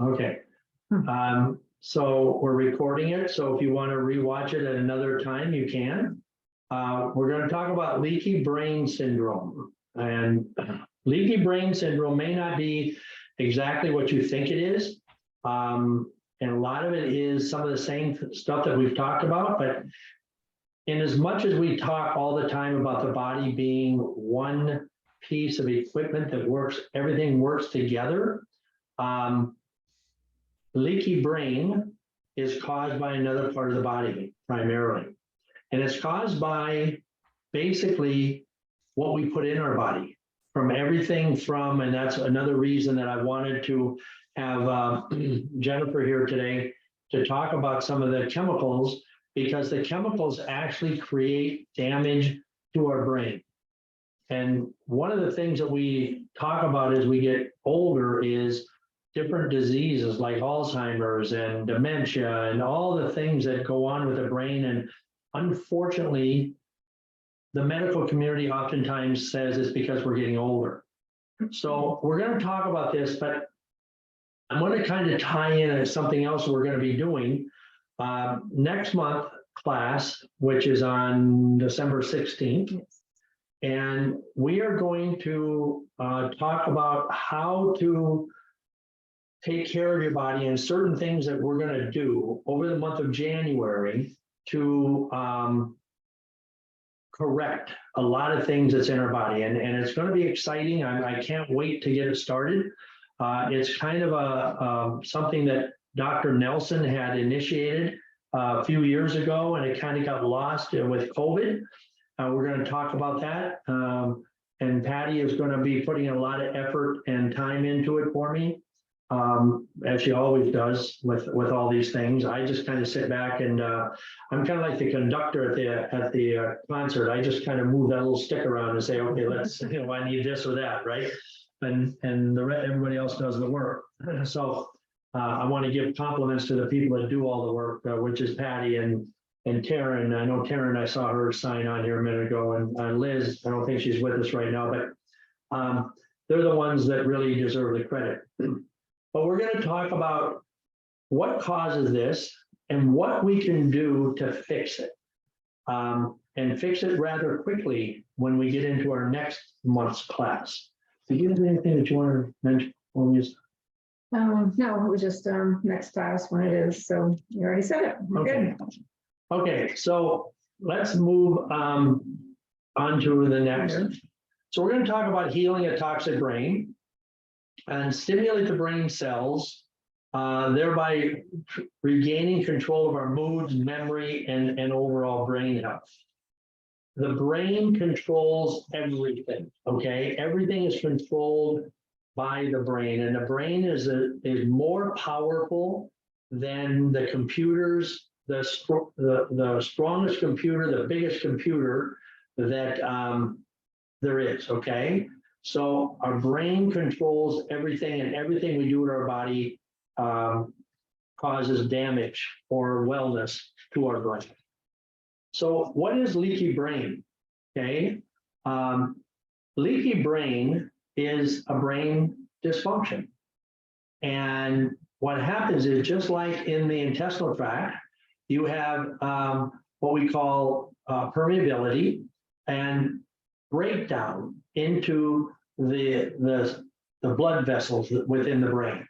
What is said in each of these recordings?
Okay. So we're recording it. So if you want to rewatch it at another time, you can. We're going to talk about leaky brain syndrome. And leaky brain syndrome may not be exactly what you think it is. And a lot of it is some of the same stuff that we've talked about, but in as much as we talk all the time about the body being one piece of equipment that works, everything works together. Leaky brain is caused by another part of the body primarily. And it's caused by basically what we put in our body, from everything from, and that's another reason that I wanted to have Jennifer here today to talk about some of the chemicals, because the chemicals actually create damage to our brain. And one of the things that we talk about as we get older is different diseases like Alzheimer's and dementia and all the things that go on with the brain. And unfortunately, the medical community oftentimes says it's because we're getting older. So we're going to talk about this, but I'm going to kind of tie in as something else we're going to be doing next month class, which is on December 16th. Yes. And we are going to talk about how to take care of your body and certain things that we're going to do over the month of January to correct a lot of things that's in our body. And it's going to be exciting. I can't wait to get it started. It's kind of a something that Dr. Nelson had initiated a few years ago, and it kind of got lost with COVID. We're going to talk about that. And Patty is going to be putting a lot of effort and time into it for me, as she always does with all these things. I just kind of sit back and I'm kind of like the conductor at the concert. I just kind of move that little stick around and say, okay, let's, I need this or that, right? And everybody else does the work. So I want to give compliments to the people that do all the work, which is Patty and Taryn. I know Taryn, I saw her sign on here a minute ago, and Liz, I don't think she's with us right now, but they're the ones that really deserve the credit. But we're going to talk about what causes this and what we can do to fix it, and fix it rather quickly when we get into our next month's class. Do you have anything that you want to mention? No, it was just next class when it is. So you already said it. Okay. Good. Okay, so let's move on to the next. So we're going to talk about healing a toxic brain and stimulate the brain cells, thereby regaining control of our moods, memory, and overall brain health. The brain controls everything, okay? Everything is controlled by the brain, and the brain is more powerful than the computers, the strongest computer, the biggest computer that there is, okay? So our brain controls everything, and everything we do in our body causes damage or wellness to our brain. So what is leaky brain? Okay, leaky brain is a brain dysfunction. And what happens is, just like in the intestinal tract, you have what we call permeability and breakdown into the blood vessels within the brain.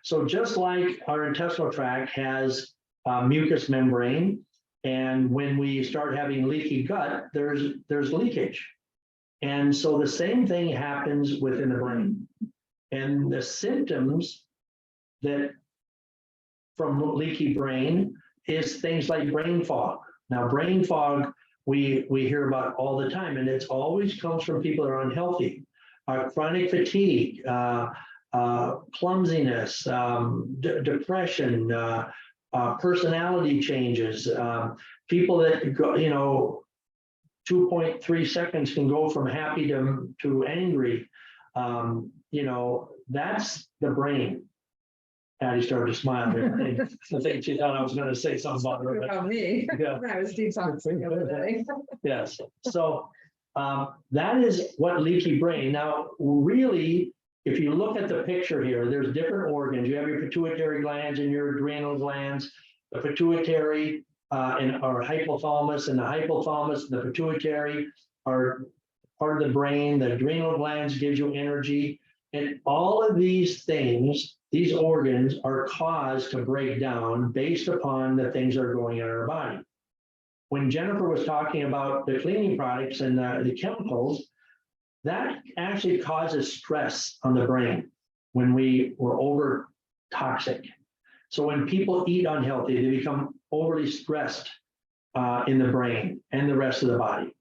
So just like our intestinal tract has mucous membrane, and when we start having leaky gut, there's leakage. And so the same thing happens within the brain. And the symptoms that from leaky brain is things like brain fog. Now, brain fog, we hear about all the time, and it always comes from people that are unhealthy. Chronic fatigue, clumsiness, depression, personality changes, people that go, 2.3 seconds can go from happy to angry. That's the brain. Patty started to smile there. I think she thought I was going to say something about me. Yeah. I was detoxing the other day. Yes. So that is what leaky brain. Now, really, if you look at the picture here, there's different organs. You have your pituitary glands and your adrenal glands. The pituitary and our hypothalamus, and the hypothalamus and the pituitary are part of the brain. The adrenal glands gives you energy. And all of these things, these organs are caused to break down based upon the things that are going in our body. When Jennifer was talking about the cleaning products and the chemicals, that actually causes stress on the brain when we were over toxic. So when people eat unhealthy, they become overly stressed in the brain and the rest of the body.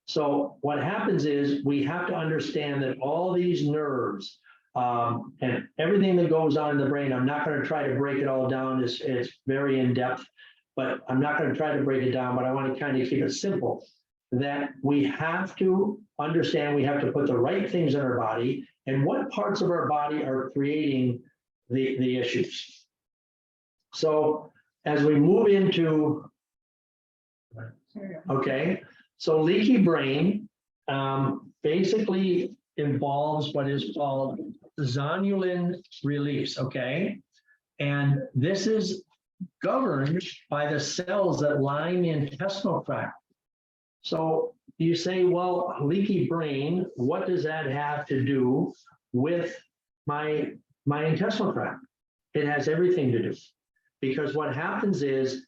So what happens is we have to understand that all these nerves and everything that goes on in the brain, I'm not going to try to break it all down. It's very in depth, but I'm not going to try to break it down, but I want to kind of keep it simple, that we have to understand we have to put the right things in our body and what parts of our body are creating the issues. So as we move into, okay, so leaky brain basically involves what is called zonulin release, okay? And this is governed by the cells that line the intestinal tract. So you say, well, leaky brain, what does that have to do with my intestinal tract? It has everything to do, because what happens is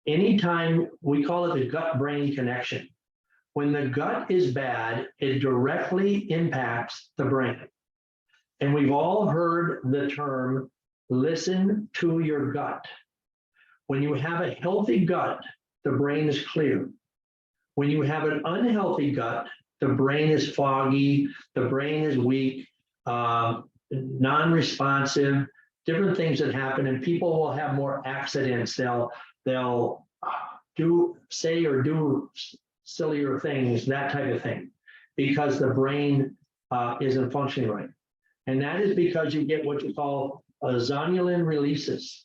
anytime we call it the gut-brain connection. When the gut is bad, it directly impacts the brain. And we've all heard the term, listen to your gut. When you have a healthy gut, the brain is clear. When you have an unhealthy gut, the brain is foggy, the brain is weak, non-responsive, different things that happen, and people will have more accidents. They'll say or do sillier things, that type of thing, because the brain isn't functioning right. And that is because you get what you call zonulin releases.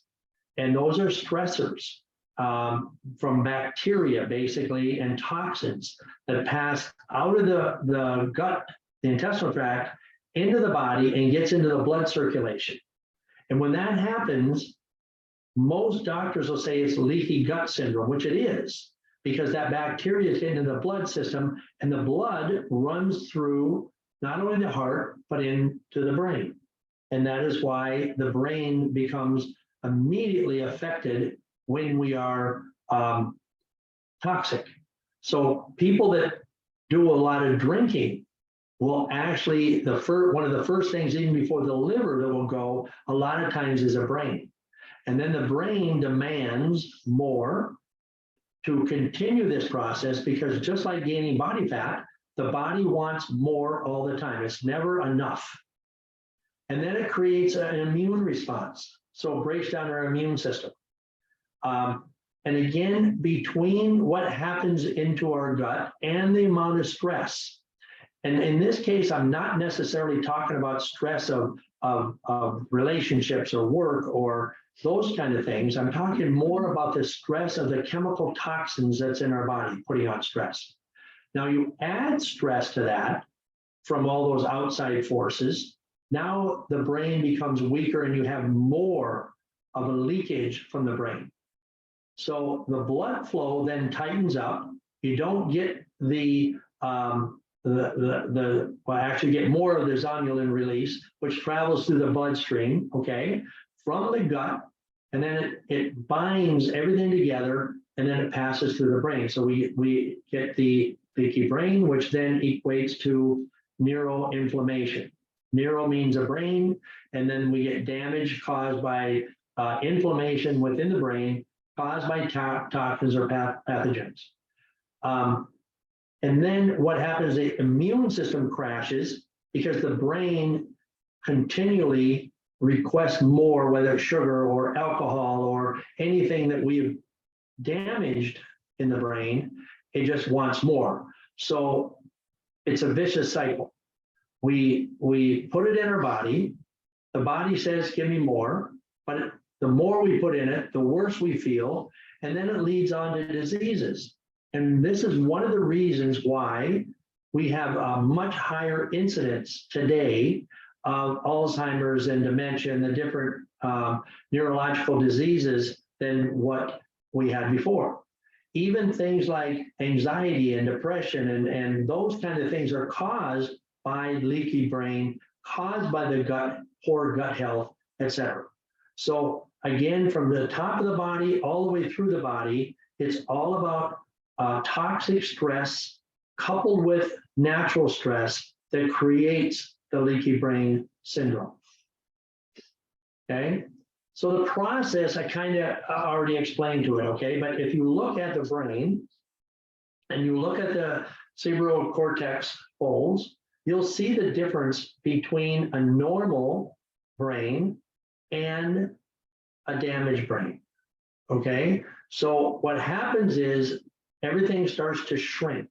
And those are stressors from bacteria, basically, and toxins that pass out of the gut, the intestinal tract, into the body and gets into the blood circulation. And when that happens, most doctors will say it's leaky gut syndrome, which it is, because that bacteria is getting into the blood system, and the blood runs through not only the heart, but into the brain. And that is why the brain becomes immediately affected when we are toxic. So people that do a lot of drinking will actually, one of the first things, even before the liver that will go, a lot of times is a brain. And then the brain demands more to continue this process, because just like gaining body fat, the body wants more all the time. It's never enough. And then it creates an immune response. So it breaks down our immune system. And again, between what happens into our gut and the amount of stress, and in this case, I'm not necessarily talking about stress of relationships or work or those kind of things. I'm talking more about the stress of the chemical toxins that's in our body, putting on stress. Now you add stress to that from all those outside forces. Now the brain becomes weaker and you have more of a leakage from the brain. So the blood flow then tightens up. You don't get actually get more of the zonulin release, which travels through the bloodstream, okay, from the gut, and then it binds everything together, and then it passes through the brain. So we get the leaky brain, which then equates to neuroinflammation. Neuro means a brain, and then we get damage caused by inflammation within the brain, caused by toxins or pathogens. And then what happens, the immune system crashes because the brain continually requests more, whether it's sugar or alcohol or anything that we've damaged in the brain, it just wants more. So it's a vicious cycle. We put it in our body, the body says, give me more, but the more we put in it, the worse we feel, and then it leads on to diseases. And this is one of the reasons why we have a much higher incidence today of Alzheimer's and dementia and the different neurological diseases than what we had before. Even things like anxiety and depression and those kind of things are caused by leaky brain, caused by the poor gut health, etc. So again, from the top of the body all the way through the body, it's all about toxic stress coupled with natural stress that creates the leaky brain syndrome. Okay, so the process I kind of already explained to it, okay? But if you look at the brain and you look at the cerebral cortex folds, you'll see the difference between a normal brain and a damaged brain, okay? So what happens is everything starts to shrink.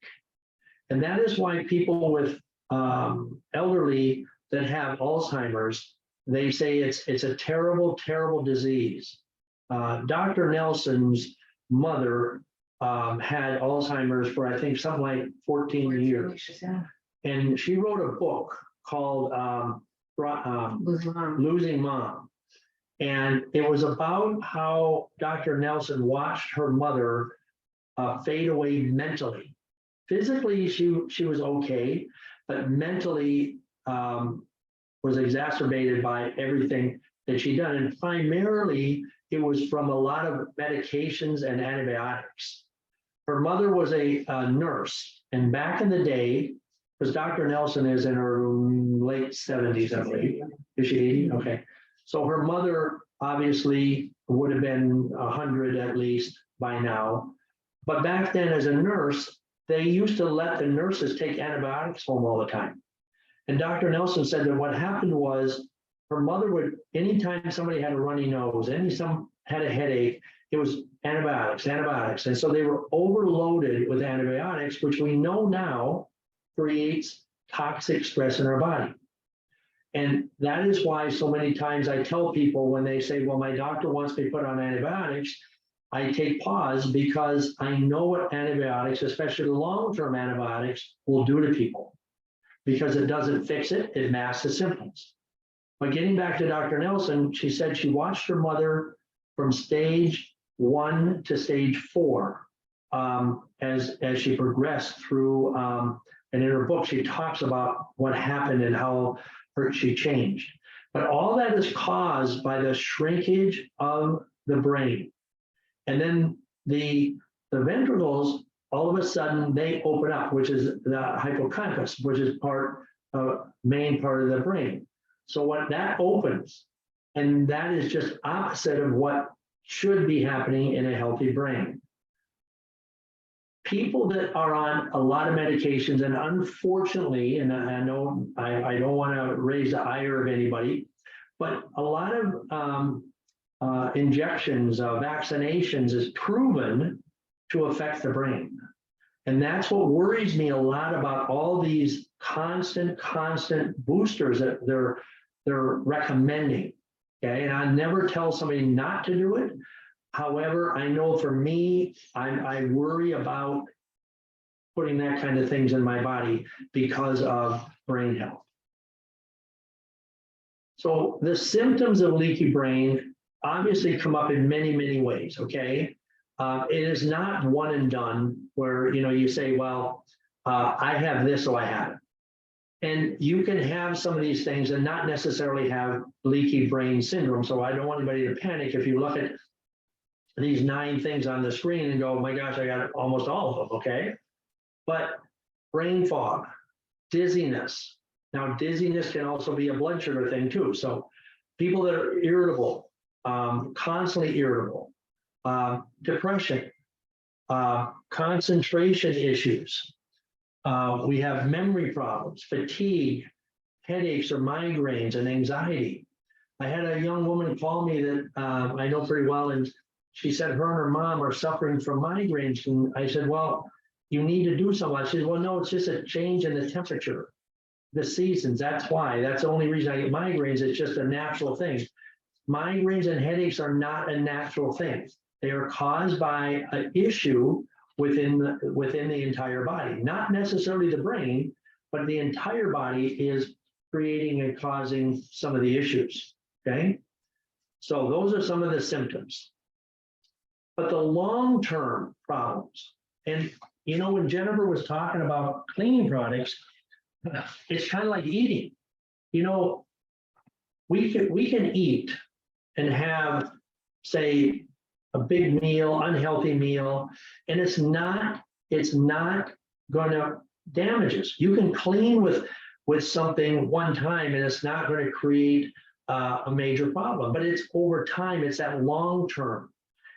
And that is why people with elderly that have Alzheimer's, they say it's a terrible, terrible disease. Dr. Nelson's mother had Alzheimer's for, I think, something like 14 years. And she wrote a book called Losing Mom. And it was about how Dr. Nelson watched her mother fade away mentally. Physically, she was okay, but mentally was exacerbated by everything that she'd done. And primarily, it was from a lot of medications and antibiotics. Her mother was a nurse. And back in the day, because Dr. Nelson is in her late 70s, I believe. Is she 80? Okay. So her mother obviously would have been 100 at least by now. But back then, as a nurse, they used to let the nurses take antibiotics home all the time. And Dr. Nelson said that what happened was her mother would, anytime somebody had a runny nose, some had a headache, it was antibiotics. And so they were overloaded with antibiotics, which we know now creates toxic stress in our body. And that is why so many times I tell people when they say, well, my doctor wants me to put on antibiotics, I take pause because I know what antibiotics, especially long-term antibiotics, will do to people. Because it doesn't fix it, it masks the symptoms. But getting back to Dr. Nelson, she said she watched her mother from stage 1 to stage 4 as she progressed through, and in her book, she talks about what happened and how she changed. But all that is caused by the shrinkage of the brain. And then the ventricles, all of a sudden, they open up, which is the hippocampus, which is main part of the brain. So what that opens, and that is just opposite of what should be happening in a healthy brain. People that are on a lot of medications, and unfortunately, and I know I don't want to raise the ire of anybody, but a lot of injections, vaccinations is proven to affect the brain. And that's what worries me a lot about all these constant boosters that they're recommending. Okay, and I never tell somebody not to do it. However, I know for me, I worry about putting that kind of things in my body because of brain health. So the symptoms of leaky brain obviously come up in many ways, okay? It is not one and done where, you say, well, I have this, so I have it. And you can have some of these things and not necessarily have leaky brain syndrome. So I don't want anybody to panic if you look at these 9 things on the screen and go, oh my gosh, I got almost all of them, okay? But brain fog, dizziness. Now, dizziness can also be a blood sugar thing too. So people that are irritable, constantly irritable, depression, concentration issues. We have memory problems, fatigue, headaches or migraines, and anxiety. I had a young woman call me that I know pretty well, and she said her and her mom are suffering from migraines. And I said, well, you need to do something. She said, well, no, it's just a change in the temperature, the seasons. That's why. That's the only reason I get migraines. It's just a natural thing. Migraines and headaches are not a natural thing. They are caused by an issue within the entire body, not necessarily the brain, but the entire body is creating and causing some of the issues. Okay, so those are some of the symptoms. But the long-term problems, and you know, when Jennifer was talking about cleaning products, it's kind of like eating. You know, we can eat and have, say, a big meal, unhealthy meal, and it's not going to damage us. You can clean with something one time, and it's not going to create a major problem. But it's over time. It's that long term,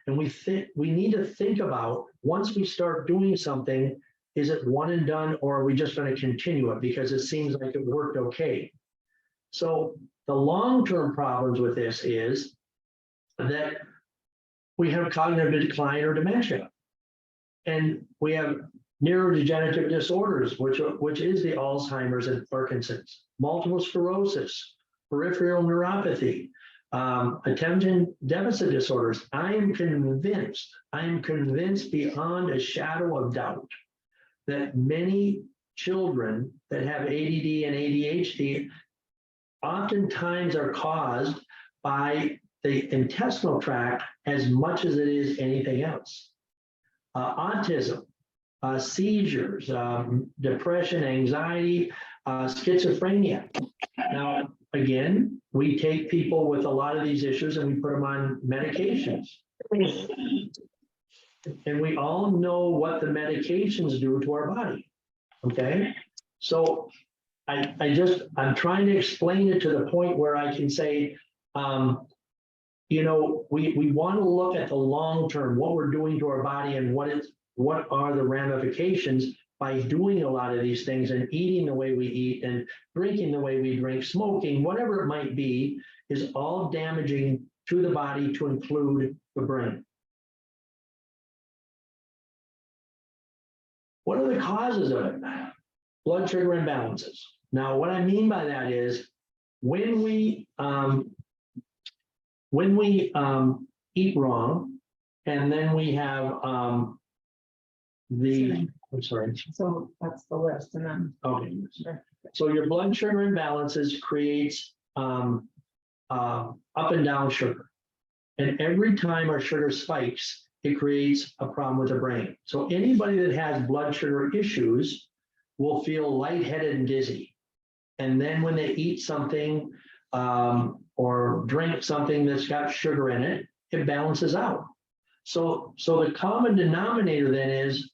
and we need to think about, once we start doing something, is it one and done, or are we just going to continue it because it seems like it worked okay? So the long term problems with this is that we have cognitive decline or dementia, and we have neurodegenerative disorders, which is the Alzheimer's and Parkinson's, multiple sclerosis, peripheral neuropathy, attention deficit disorders. I am convinced beyond a shadow of doubt that many children that have ADD and ADHD oftentimes are caused by the intestinal tract as much as it is anything else. Autism, seizures, depression, anxiety, schizophrenia. Now, again, we take people with a lot of these issues and we put them on medications. And we all know what the medications do to our body, okay? So I'm trying to explain it to the point where I can say, you know, we want to look at the long term, what we're doing to our body and what are the ramifications by doing a lot of these things and eating the way we eat and drinking the way we drink, smoking, whatever it might be, is all damaging to the body, to include the brain. What are the causes of it? Blood sugar imbalances. Now, what I mean by that is when we eat wrong, and then we have I'm sorry. So that's the list, and then. Okay. So your blood sugar imbalances creates up and down sugar. And every time our sugar spikes, it creates a problem with the brain. So anybody that has blood sugar issues will feel lightheaded and dizzy. And then when they eat something or drink something that's got sugar in it, it balances out. So the common denominator then is,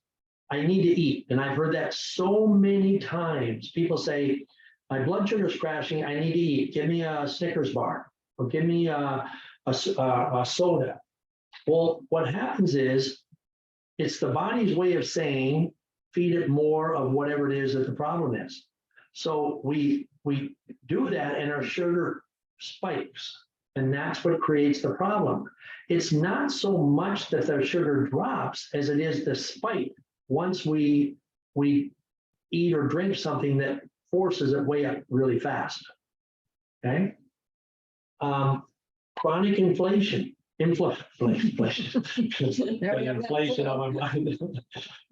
I need to eat. And I've heard that so many times. People say, my blood sugar is crashing, I need to eat. Give me a Snickers bar, or give me a soda. Well, what happens is, it's the body's way of saying, feed it more of whatever it is that the problem is. So we do that and our sugar spikes, and that's what creates the problem. It's not so much that the sugar drops as it is the spike once we eat or drink something that forces it way up really fast. Okay. Chronic inflation on my mind.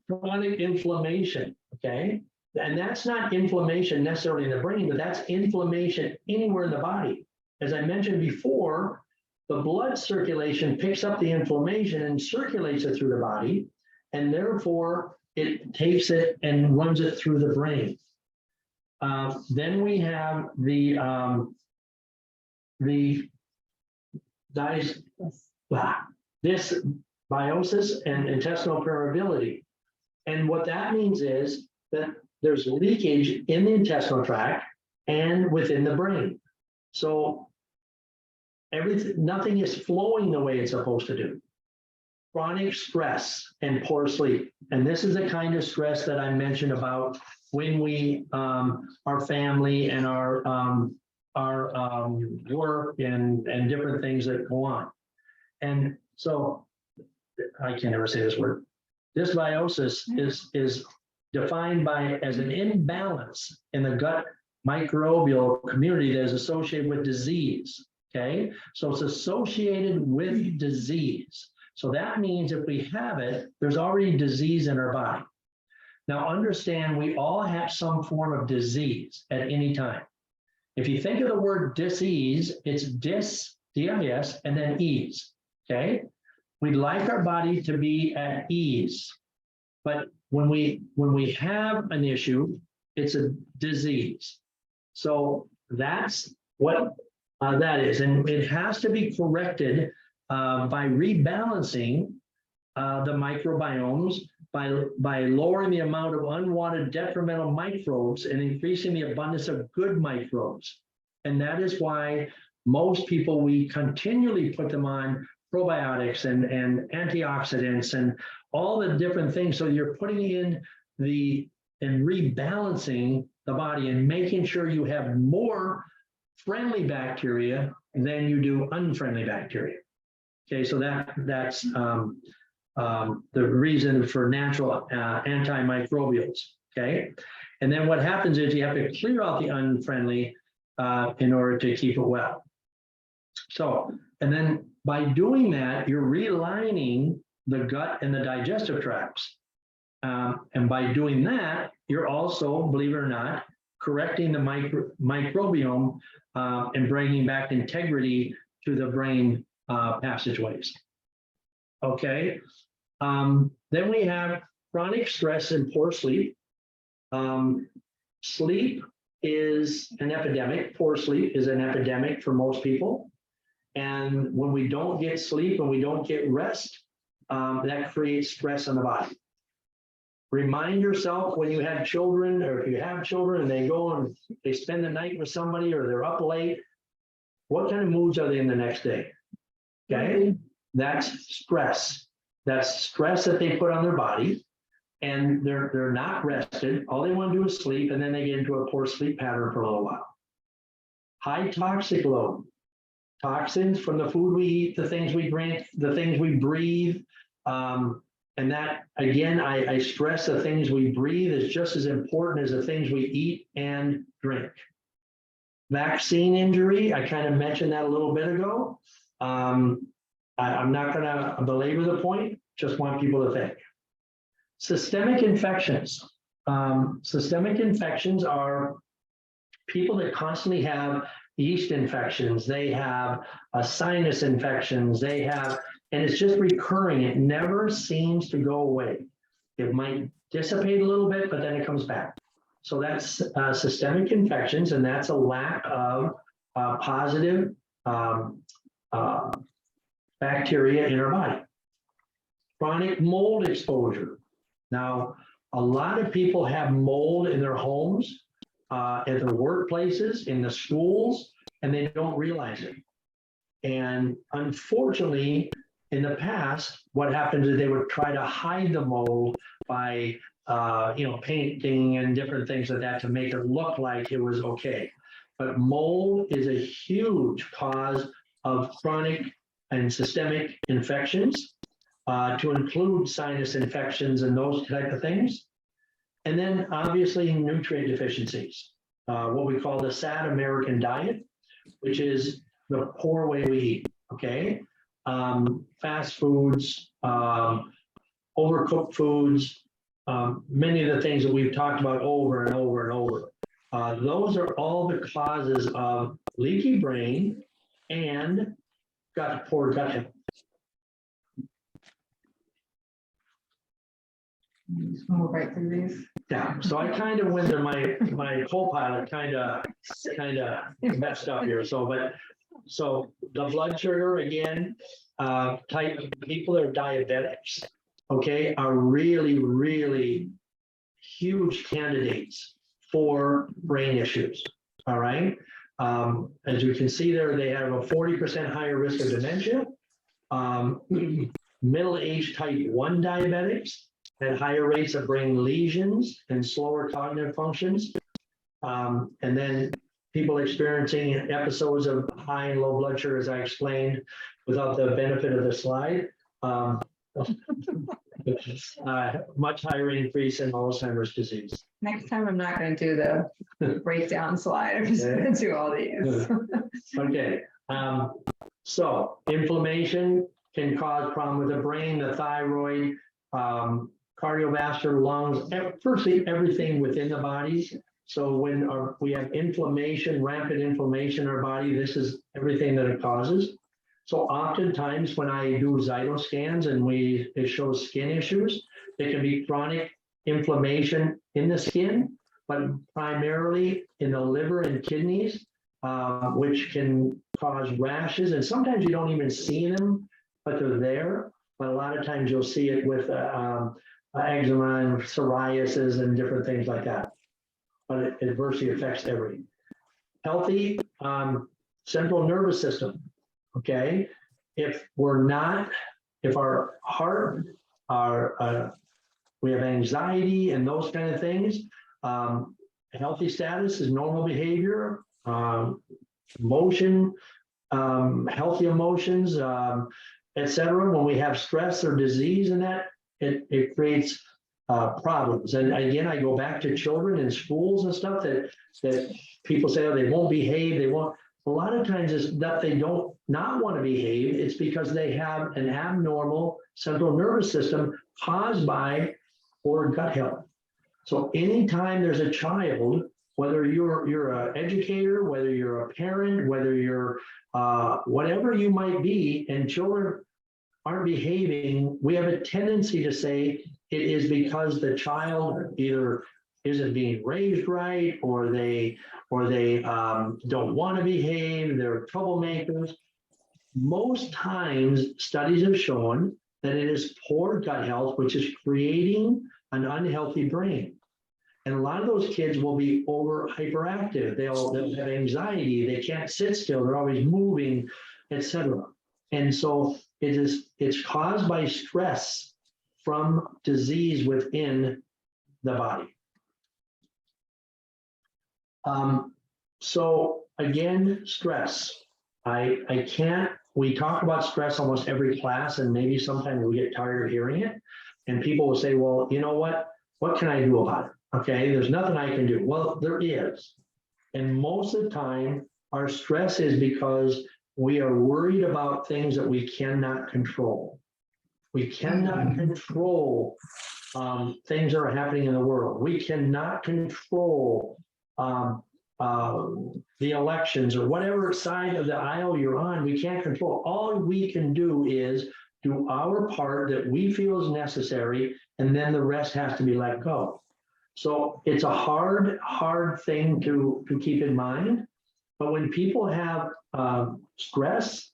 Chronic inflammation. Okay. And that's not inflammation necessarily in the brain, but that's inflammation anywhere in the body. As I mentioned before, the blood circulation picks up the inflammation and circulates it through the body, and therefore it takes it and runs it through the brain. Then we have the dysbiosis and intestinal permeability. And what that means is that there's leakage in the intestinal tract and within the brain. So nothing is flowing the way it's supposed to do. Chronic stress and poor sleep. And this is the kind of stress that I mentioned about when we, our family and our work and different things that go on. And so I can't ever say this word. Dysbiosis is defined as an imbalance in the gut microbial community that is associated with disease. Okay, so it's associated with disease. So that means if we have it, there's already disease in our body. Now understand, we all have some form of disease at any time. If you think of the word disease, it's D-I-S, and then ease, okay? We'd like our body to be at ease. But when we have an issue, it's a disease. So that's what that is. And it has to be corrected by rebalancing the microbiomes, by lowering the amount of unwanted detrimental microbes and increasing the abundance of good microbes. And that is why most people, we continually put them on probiotics and antioxidants and all the different things. So you're putting in and rebalancing the body and making sure you have more friendly bacteria than you do unfriendly bacteria. Okay, so that's the reason for natural antimicrobials, okay? And then what happens is you have to clear out the unfriendly in order to keep it well. So, and then by doing that, you're realigning the gut and the digestive tracts. And by doing that, you're also, believe it or not, correcting the microbiome and bringing back integrity to the brain passageways. Okay. Then we have chronic stress and poor sleep. Sleep is an epidemic. Poor sleep is an epidemic for most people. And when we don't get sleep and we don't get rest, that creates stress on the body. Remind yourself when you have children, or if you have children and they go and they spend the night with somebody or they're up late, what kind of moods are they in the next day? Okay, that's stress. That's stress that they put on their body, and they're not rested. All they want to do is sleep, and then they get into a poor sleep pattern for a little while. High toxic load. Toxins from the food we eat, the things we drink, the things we breathe. And that, again, I stress the things we breathe is just as important as the things we eat and drink. Vaccine injury, I kind of mentioned that a little bit ago. I'm not going to belabor the point, just want people to think. Systemic infections. Systemic infections are people that constantly have yeast infections, they have sinus infections, they have, and it's just recurring. It never seems to go away. It might dissipate a little bit, but then it comes back. So that's systemic infections, and that's a lack of positive bacteria in our body. Chronic mold exposure. Now, a lot of people have mold in their homes, at their workplaces, in the schools, and they don't realize it. And unfortunately, in the past, what happens is they would try to hide the mold by painting and different things like that to make it look like it was okay. But mold is a huge cause of chronic and systemic infections, to include sinus infections and those type of things. And then obviously nutrient deficiencies, what we call the sad American diet, which is the poor way we eat, okay? Fast foods, overcooked foods, many of the things that we've talked about over and over and over. Those are all the causes of leaky brain and poor gut health. Just move right through these. Yeah, so I kind of went to my co-pilot kind of messed up here. So the blood sugar again, people that are diabetics, okay, are really, really huge candidates for brain issues. All right. As you can see there, they have a 40% higher risk of dementia. Middle-aged type 1 diabetics had higher rates of brain lesions and slower cognitive functions. And then people experiencing episodes of high and low blood sugar, as I explained, without the benefit of the slide. Much higher increase in Alzheimer's disease. Next time, I'm not going to do the breakdown slide. I'm just going to do all these. Okay. So inflammation can cause problem with the brain, the thyroid, cardiovascular, lungs, virtually everything within the body. So when we have inflammation, rampant inflammation in our body, this is everything that it causes. So oftentimes when I do Zyto scans and it shows skin issues, it can be chronic inflammation in the skin, but primarily in the liver and kidneys, which can cause rashes. And sometimes you don't even see them, but they're there. But a lot of times you'll see it with eczema and psoriasis and different things like that. But it adversely affects everything. Healthy central nervous system. Okay, if our heart, we have anxiety and those kind of things, healthy status is normal behavior, emotion, healthy emotions, etc. When we have stress or disease in that, it creates problems. And again, I go back to children in schools and stuff that people say, oh, they won't behave, they won't. A lot of times it's that they don't not want to behave. It's because they have an abnormal central nervous system caused by poor gut health. So anytime there's a child, whether you're an educator, whether you're a parent, whether you're whatever you might be, and children aren't behaving, we have a tendency to say it is because the child either isn't being raised right, or they don't want to behave, they're troublemakers. Most times, studies have shown that it is poor gut health, which is creating an unhealthy brain. And a lot of those kids will be hyperactive. They'll have anxiety. They can't sit still. They're always moving, etc. And so it's caused by stress from disease within the body. So again, stress. We talk about stress almost every class, and maybe sometimes we get tired of hearing it. And people will say, well, you know what? What can I do about it? Okay, there's nothing I can do. Well, there is. And most of the time, our stress is because we are worried about things that we cannot control. We cannot control things that are happening in the world. We cannot control the elections or whatever side of the aisle you're on. We can't control. All we can do is do our part that we feel is necessary, and then the rest has to be let go. So it's a hard thing to keep in mind. But when people have stress,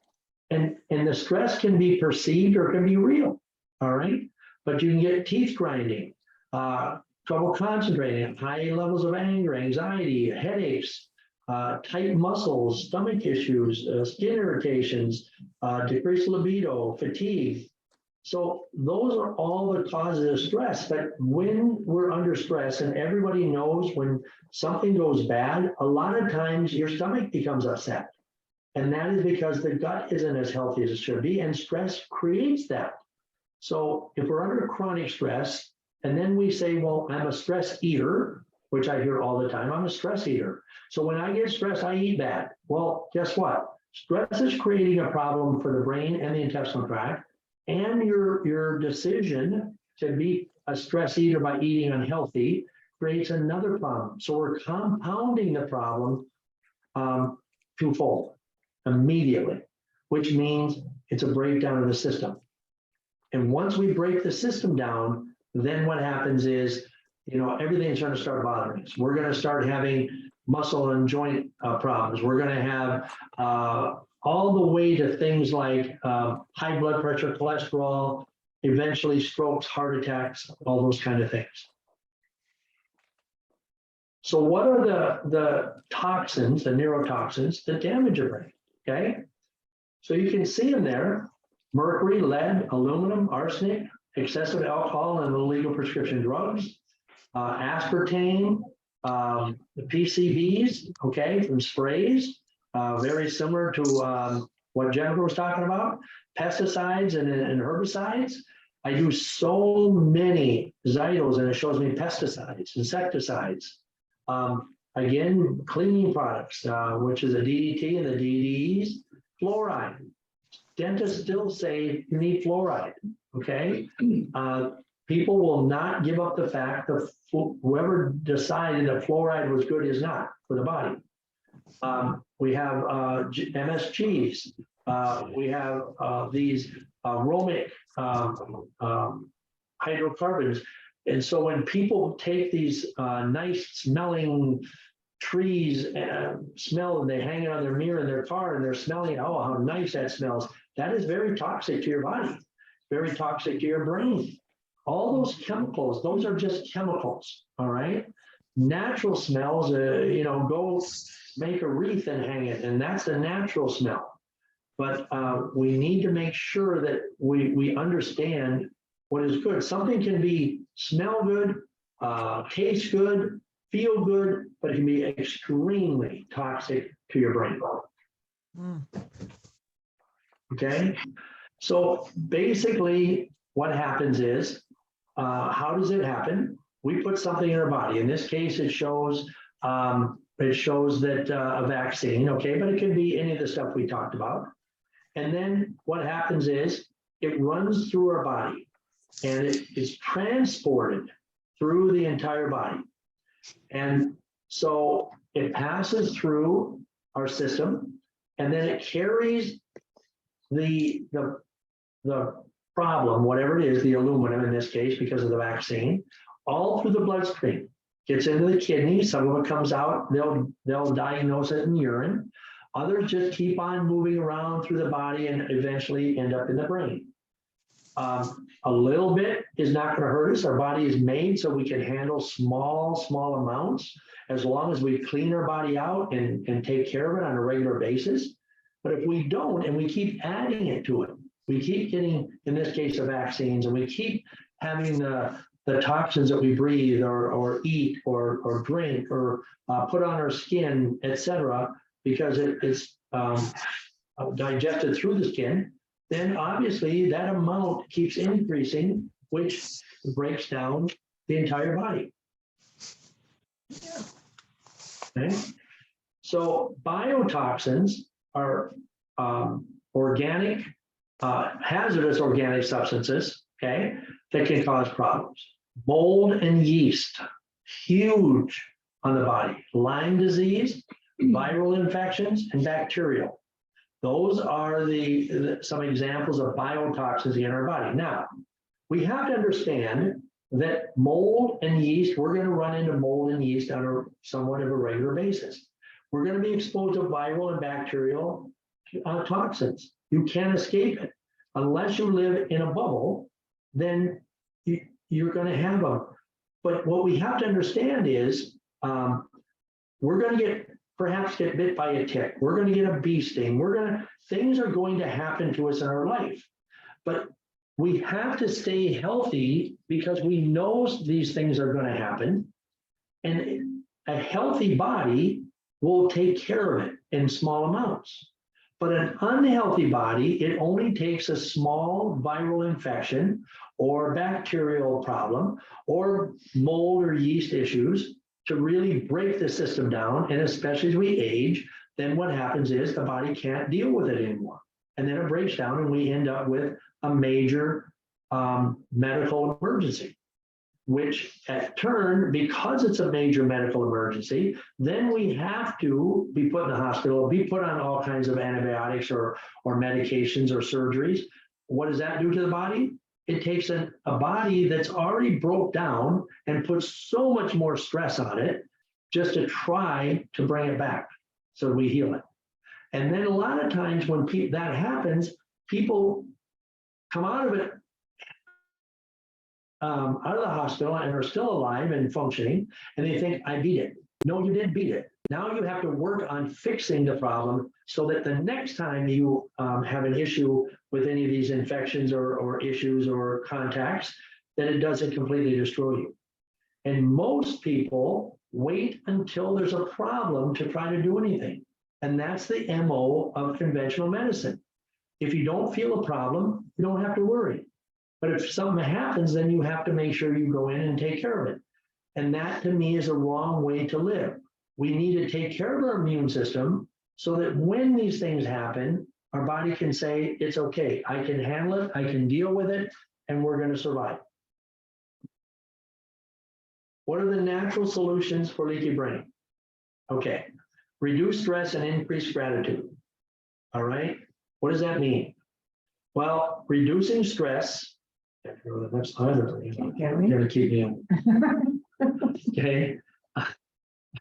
and the stress can be perceived or it can be real, all right? But you can get teeth grinding, trouble concentrating, high levels of anger, anxiety, headaches, tight muscles, stomach issues, skin irritations, decreased libido, fatigue. So those are all the causes of stress. But when we're under stress, and everybody knows when something goes bad, a lot of times your stomach becomes upset. And that is because the gut isn't as healthy as it should be, and stress creates that. So if we're under chronic stress, and then we say, well, I'm a stress eater, which I hear all the time, I'm a stress eater. So when I get stressed, I eat bad. Well, guess what? Stress is creating a problem for the brain and the intestinal tract, and your decision to be a stress eater by eating unhealthy creates another problem. So we're compounding the problem twofold immediately, which means it's a breakdown of the system. And once we break the system down, then what happens is, everything's going to start bothering us. We're going to start having muscle and joint problems. We're going to have all the way to things like high blood pressure, cholesterol, eventually strokes, heart attacks, all those kind of things. So what are the toxins, the neurotoxins that damage your brain? Okay, so you can see them there: mercury, lead, aluminum, arsenic, excessive alcohol and illegal prescription drugs, aspartame, the PCBs, okay, from sprays, very similar to what Jennifer was talking about, pesticides and herbicides. I do so many Zytos and it shows me pesticides, insecticides. Again, cleaning products, which is the DDT and the DDEs, fluoride, dentists still say you need fluoride, okay? People will not give up the fact that whoever decided that fluoride was good is not for the body. We have MSGs. We have these aromatic hydrocarbons. And so when people take these nice smelling trees smell and they hang it on their mirror in their car and they're smelling, oh, how nice that smells. That is very toxic to your body, very toxic to your brain. All those chemicals, those are just chemicals, all right? Natural smells, go make a wreath and hang it, and that's a natural smell. But we need to make sure that we understand what is good. Something can be smell good, taste good, feel good, but it can be extremely toxic to your brain. Okay, so basically what happens is, how does it happen? We put something in our body. In this case, it shows that a vaccine, okay, but it can be any of the stuff we talked about. And then what happens is it runs through our body and it is transported through the entire body. And so it passes through our system and then it carries the problem, whatever it is, the aluminum in this case, because of the vaccine, all through the bloodstream, gets into the kidney. Some of it comes out, they'll diagnose it in urine. Others just keep on moving around through the body and eventually end up in the brain. A little bit is not going to hurt us. Our body is made so we can handle small amounts as long as we clean our body out and take care of it on a regular basis. But if we don't and we keep adding it to it, we keep getting, in this case, the vaccines, and we keep having the toxins that we breathe or eat or drink or put on our skin, etc., because it's digested through the skin, then obviously that amount keeps increasing, which breaks down the entire body. Okay? So biotoxins are organic, hazardous organic substances, okay, that can cause problems. Mold and yeast, huge on the body. Lyme disease, viral infections, and bacterial. Those are some examples of biotoxins in our body. Now, we have to understand that mold and yeast, we're going to run into mold and yeast on a somewhat of a regular basis. We're going to be exposed to viral and bacterial toxins. You can't escape it. Unless you live in a bubble, then you're going to have them. But what we have to understand is we're going to perhaps get bit by a tick. We're going to get a bee sting. Things are going to happen to us in our life. But we have to stay healthy because we know these things are going to happen. And a healthy body will take care of it in small amounts. But an unhealthy body, it only takes a small viral infection or bacterial problem or mold or yeast issues to really break the system down. And especially as we age, then what happens is the body can't deal with it anymore. And then it breaks down and we end up with a major medical emergency, which at turn, because it's a major medical emergency, then we have to be put in the hospital, be put on all kinds of antibiotics or medications or surgeries. What does that do to the body? It takes a body that's already broke down and puts so much more stress on it just to try to bring it back so we heal it. And then a lot of times when that happens, people come out of it, out of the hospital and are still alive and functioning, and they think, I beat it. No, you didn't beat it. Now you have to work on fixing the problem so that the next time you have an issue with any of these infections or issues or contacts, that it doesn't completely destroy you. And most people wait until there's a problem to try to do anything. And that's the MO of conventional medicine. If you don't feel a problem, you don't have to worry. But if something happens, then you have to make sure you go in and take care of it. And that to me is a wrong way to live. We need to take care of our immune system so that when these things happen, our body can say, it's okay, I can handle it, I can deal with it, and we're going to survive. What are the natural solutions for leaky brain? Okay, reduce stress and increase gratitude. All right, what does that mean? Well, reducing stress, that's either, you're going to keep me on. Okay,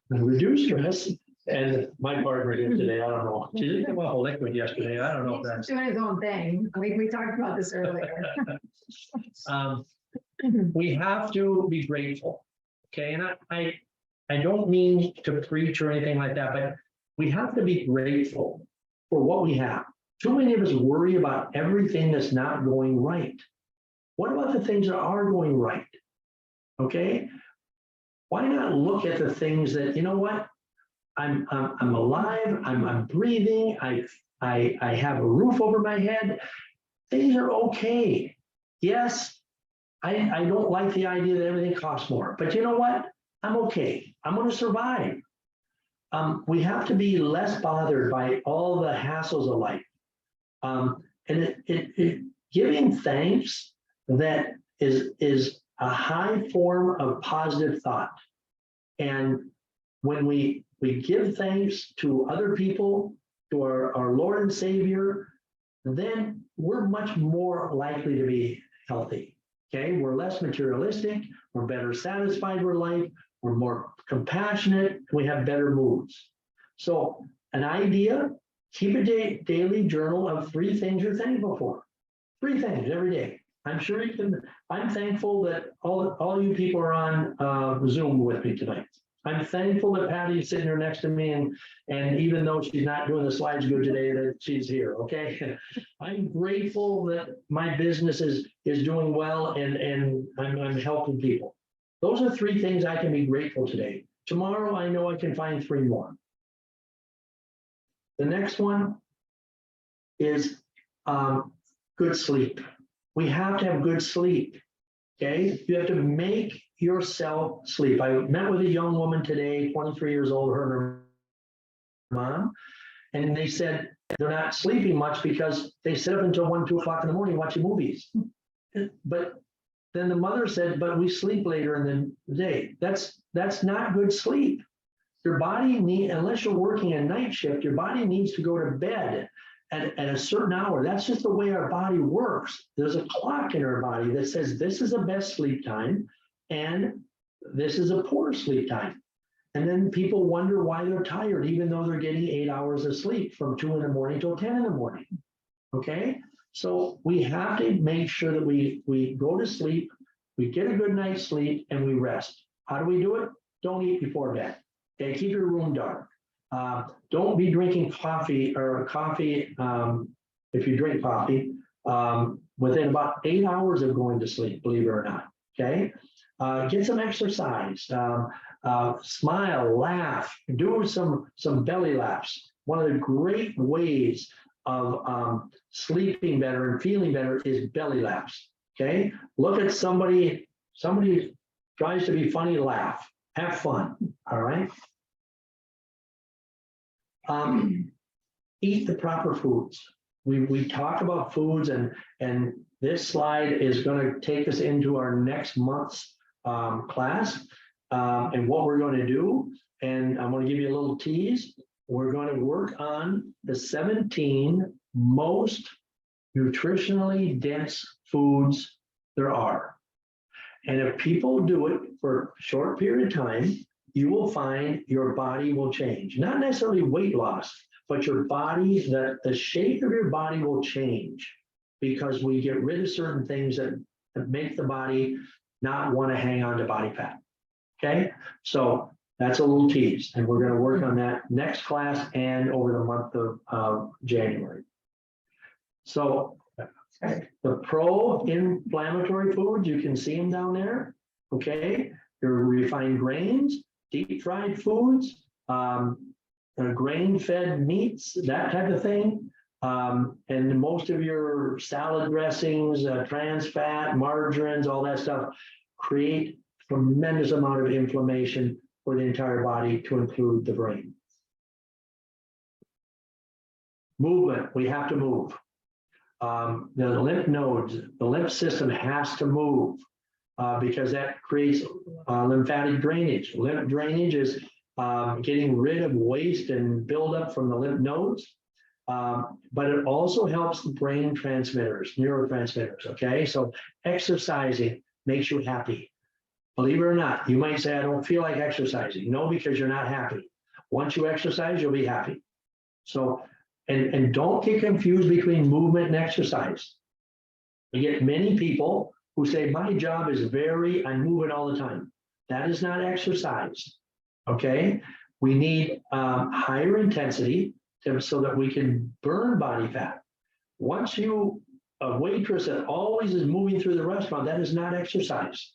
reduce stress. And my partner here today, I don't know. She didn't give a liquid yesterday. I don't know if that's. He's doing his own thing. We talked about this earlier. We have to be grateful. Okay, and I don't mean to preach or anything like that, but we have to be grateful for what we have. Too many of us worry about everything that's not going right. What about the things that are going right? Okay, why not look at the things that, you know what? I'm alive, I'm breathing, I have a roof over my head. Things are okay. Yes, I don't like the idea that everything costs more, but you know what? I'm okay. I'm going to survive. We have to be less bothered by all the hassles of life. And giving thanks that is a high form of positive thought. And when we give thanks to other people, to our Lord and Savior, then we're much more likely to be healthy. Okay, we're less materialistic, we're better satisfied with life, we're more compassionate, we have better moods. So an idea, keep a daily journal of 3 things you're thankful for. 3 things every day. I'm sure you can. I'm thankful that all you people are on Zoom with me tonight. I'm thankful that Patty's sitting here next to me, and even though she's not doing the slides good today, that she's here, okay? I'm grateful that my business is doing well, and I'm helping people. Those are 3 things I can be grateful today. Tomorrow, I know I can find 3 more. The next one is good sleep. We have to have good sleep, okay? You have to make yourself sleep. I met with a young woman today, 23 years old, her and her mom, and they said they're not sleeping much because they sit up until 1, 2 o'clock in the morning watching movies. But then the mother said, but we sleep later in the day. That's not good sleep. Your body unless you're working a night shift, your body needs to go to bed at a certain hour. That's just the way our body works. There's a clock in our body that says this is the best sleep time and this is a poor sleep time. And then people wonder why they're tired, even though they're getting 8 hours of sleep from 2 in the morning till 10 in the morning. Okay, so we have to make sure that we go to sleep, we get a good night's sleep, and we rest. How do we do it? Don't eat before bed. Okay, keep your room dark. Don't be drinking coffee if you drink coffee within about 8 hours of going to sleep, believe it or not. Okay, get some exercise, smile, laugh, do some belly laughs. One of the great ways of sleeping better and feeling better is belly laughs. Okay, look at somebody tries to be funny, laugh, have fun. All right. Eat the proper foods. We talk about foods, and this slide is going to take us into our next month's class and what we're going to do. And I'm going to give you a little tease. We're going to work on the 17 most nutritionally dense foods there are. And if people do it for a short period of time, you will find your body will change. Not necessarily weight loss, but your body, the shape of your body will change because we get rid of certain things that make the body not want to hang on to body fat. Okay, so that's a little tease, and we're going to work on that next class and over the month of January. So the pro-inflammatory foods, you can see them down there. Okay, your refined grains, deep fried foods, grain-fed meats, that type of thing. And most of your salad dressings, trans fat, margarines, all that stuff create tremendous amount of inflammation for the entire body, to include the brain. Movement, we have to move. The lymph nodes, the lymph system has to move because that creates lymphatic drainage. Lymph drainage is getting rid of waste and buildup from the lymph nodes. But it also helps the brain transmitters, neurotransmitters, okay? So exercising makes you happy. Believe it or not, you might say, I don't feel like exercising. No, because you're not happy. Once you exercise, you'll be happy. So, and don't get confused between movement and exercise. You get many people who say, my job is I'm moving all the time. That is not exercise, okay? We need higher intensity so that we can burn body fat. Once a waitress that always is moving through the restaurant, that is not exercise.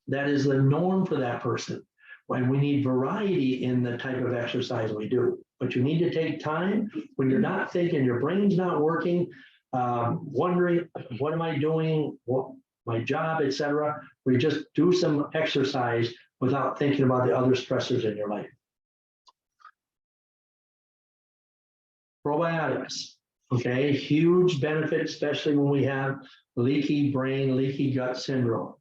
That is the norm for that person. When we need variety in the type of exercise we do, but you need to take time when you're not thinking, your brain's not working, wondering, what am I doing? What my job, etc. We just do some exercise without thinking about the other stressors in your life. Probiotics, okay, huge benefit, especially when we have leaky brain, leaky gut syndrome.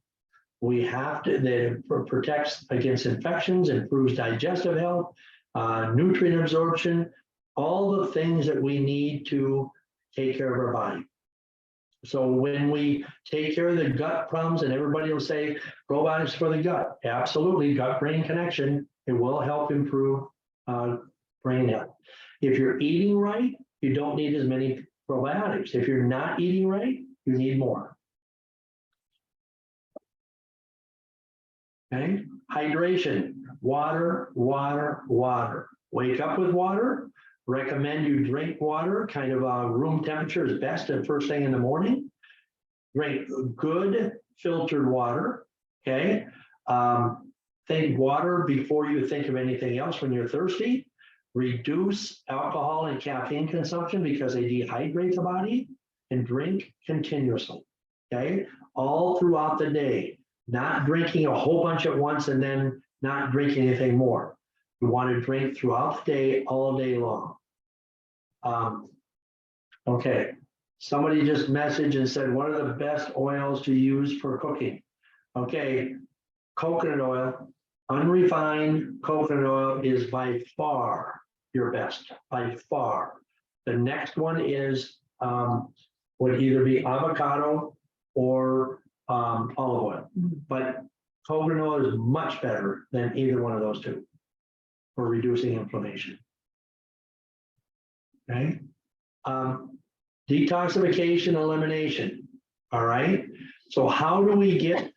We have to, that protects against infections, improves digestive health, nutrient absorption, all the things that we need to take care of our body. So when we take care of the gut problems, and everybody will say probiotics for the gut, absolutely, gut-brain connection, it will help improve brain health. If you're eating right, you don't need as many probiotics. If you're not eating right, you need more. Okay, hydration, water, water, water. Wake up with water. Recommend you drink water, kind of room temperature is best at first thing in the morning. Drink good filtered water, okay? Think water before you think of anything else when you're thirsty. Reduce alcohol and caffeine consumption because they dehydrate the body, and drink continuously, okay? All throughout the day. Not drinking a whole bunch at once and then not drinking anything more. You want to drink throughout the day, all day long. Okay, somebody just messaged and said, what are the best oils to use for cooking? Okay, coconut oil, unrefined coconut oil is by far your best, by far. The next one is, would either be avocado or olive oil, but coconut oil is much better than either one of those two for reducing inflammation. Okay, detoxification, elimination. All right. So how do we get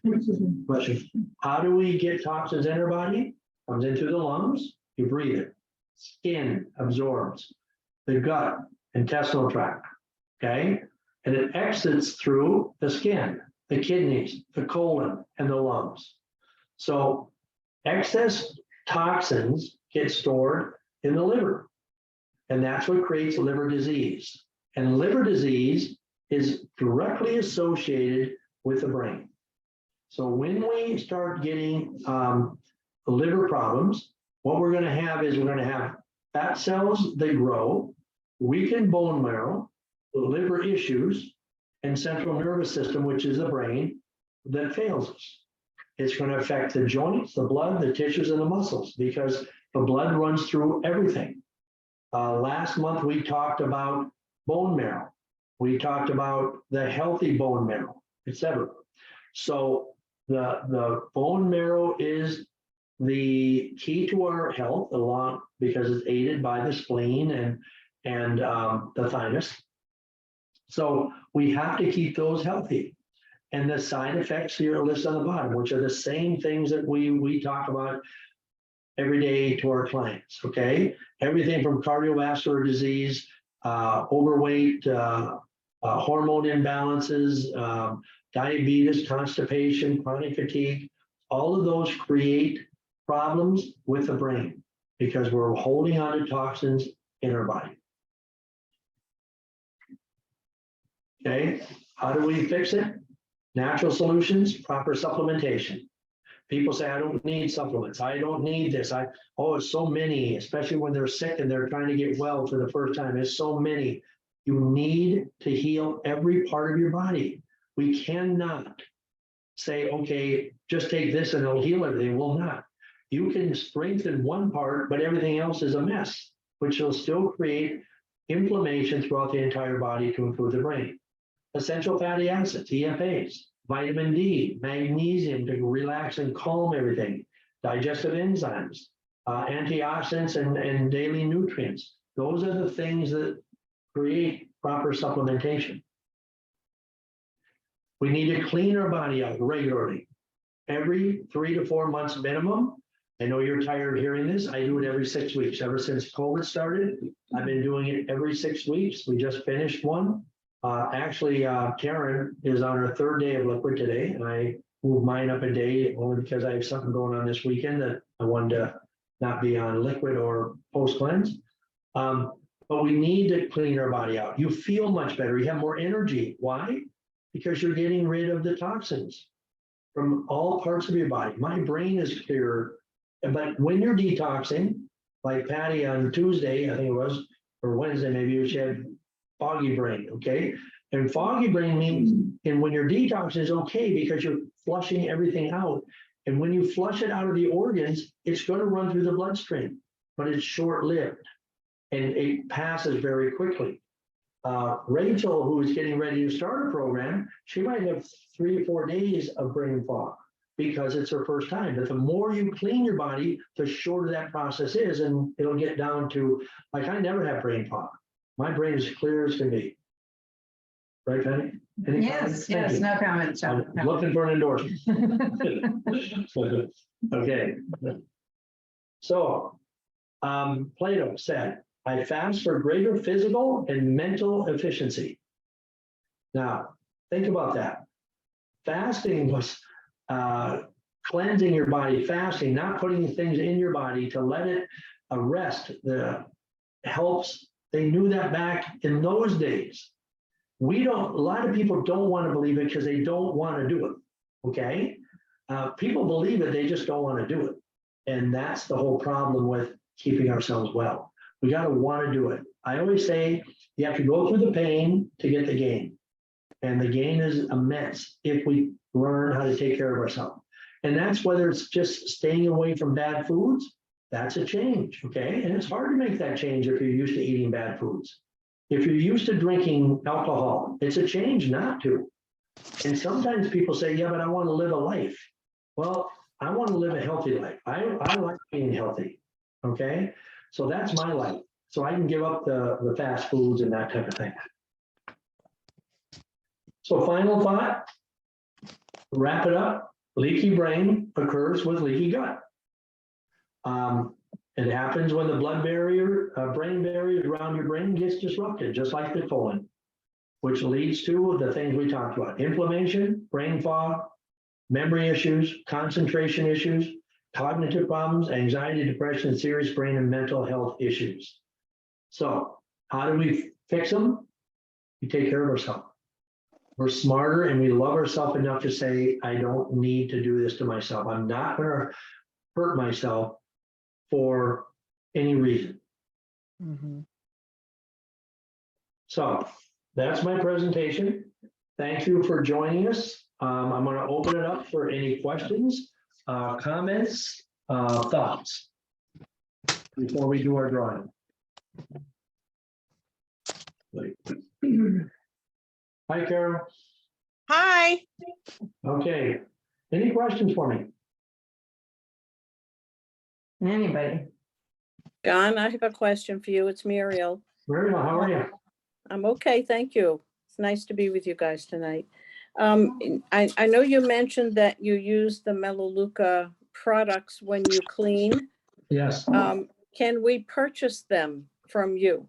toxins in our body? Comes into the lungs, you breathe it. Skin absorbs, the gut, intestinal tract. Okay, and it exits through the skin, the kidneys, the colon, and the lungs. So excess toxins get stored in the liver. And that's what creates liver disease. And liver disease is directly associated with the brain. So when we start getting liver problems, what we're going to have is we're going to have fat cells that grow, weakened bone marrow, liver issues, and central nervous system, which is the brain, that fails us. It's going to affect the joints, the blood, the tissues, and the muscles because the blood runs through everything. Last month, we talked about bone marrow. We talked about the healthy bone marrow, etc. So the bone marrow is the key to our health, along because it's aided by the spleen and the thymus. So we have to keep those healthy. And the side effects here are listed on the bottom, which are the same things that we talk about every day to our clients, okay? Everything from cardiovascular disease, overweight, hormone imbalances, diabetes, constipation, chronic fatigue, all of those create problems with the brain because we're holding on to toxins in our body. Okay, how do we fix it? Natural solutions, proper supplementation. People say, I don't need supplements. I don't need this. Oh, it's so many, especially when they're sick and they're trying to get well for the first time. It's so many. You need to heal every part of your body. We cannot say, okay, just take this and it'll heal everything. Will not. You can strengthen one part, but everything else is a mess, which will still create inflammation throughout the entire body to include the brain. Essential fatty acids, EFAs, vitamin D, magnesium to relax and calm everything, digestive enzymes, antioxidants and daily nutrients. Those are the things that create proper supplementation. We need to clean our body out regularly, every 3 to 4 months minimum. I know you're tired of hearing this. I do it every 6 weeks. Ever since COVID started, I've been doing it every 6 weeks. We just finished one. Karen is on her 3rd day of liquid today, and I moved mine up a day only because I have something going on this weekend that I wanted to not be on liquid or post cleanse. But we need to clean our body out. You feel much better. You have more energy. Why? Because you're getting rid of the toxins from all parts of your body. My brain is clearer. But when you're detoxing, like Patty on Tuesday, I think it was, or Wednesday, maybe she had foggy brain, okay? And foggy brain means, and when you're detoxing is okay because you're flushing everything out. And when you flush it out of the organs, it's going to run through the bloodstream, but it's short-lived and it passes very quickly. Rachel, who is getting ready to start a program, she might have 3 or 4 days of brain fog because it's her first time. But the more you clean your body, the shorter that process is, and it'll get down to, like, I never have brain fog. My brain is clear as can be. Right, Penny? Any comments? Thank Yes, you. no comments. John. I'm looking for an endorsement. Okay. So, Plato said, I fast for greater physical and mental efficiency. Now, think about that. Fasting was cleansing your body, fasting, not putting things in your body to let it rest. Helps. They knew that back in those days. A lot of people don't want to believe it because they don't want to do it. Okay. People believe it, they just don't want to do it. And that's the whole problem with keeping ourselves well. We got to want to do it. I always say you have to go through the pain to get the gain. And the gain is immense if we learn how to take care of ourselves. And that's whether it's just staying away from bad foods, that's a change, okay? And it's hard to make that change if you're used to eating bad foods. If you're used to drinking alcohol, it's a change not to. And sometimes people say, yeah, but I want to live a life. Well, I want to live a healthy life. I like being healthy, okay? So that's my life. So I can give up the fast foods and that type of thing. So final thought, wrap it up. Leaky brain occurs with leaky gut. It happens when the blood barrier, brain barrier around your brain gets disrupted, just like the colon, which leads to the things we talked about: inflammation, brain fog, memory issues, concentration issues, cognitive problems, anxiety, depression, serious brain and mental health issues. So how do we fix them? We take care of ourselves. We're smarter and we love ourselves enough to say, I don't need to do this to myself. I'm not going to hurt myself for any reason. Mm-hmm. So that's my presentation. Thank you for joining us. I'm going to open it up for any questions, comments, thoughts before we do our drawing. Hi, Carol. Hi. Okay. Any questions for me? Anybody? John, I have a question for you. It's Muriel. Muriel, how are you? I'm okay, thank you. It's nice to be with you guys tonight. I know you mentioned that you use the Melaleuca products when you clean. Yes. Can we purchase them from you?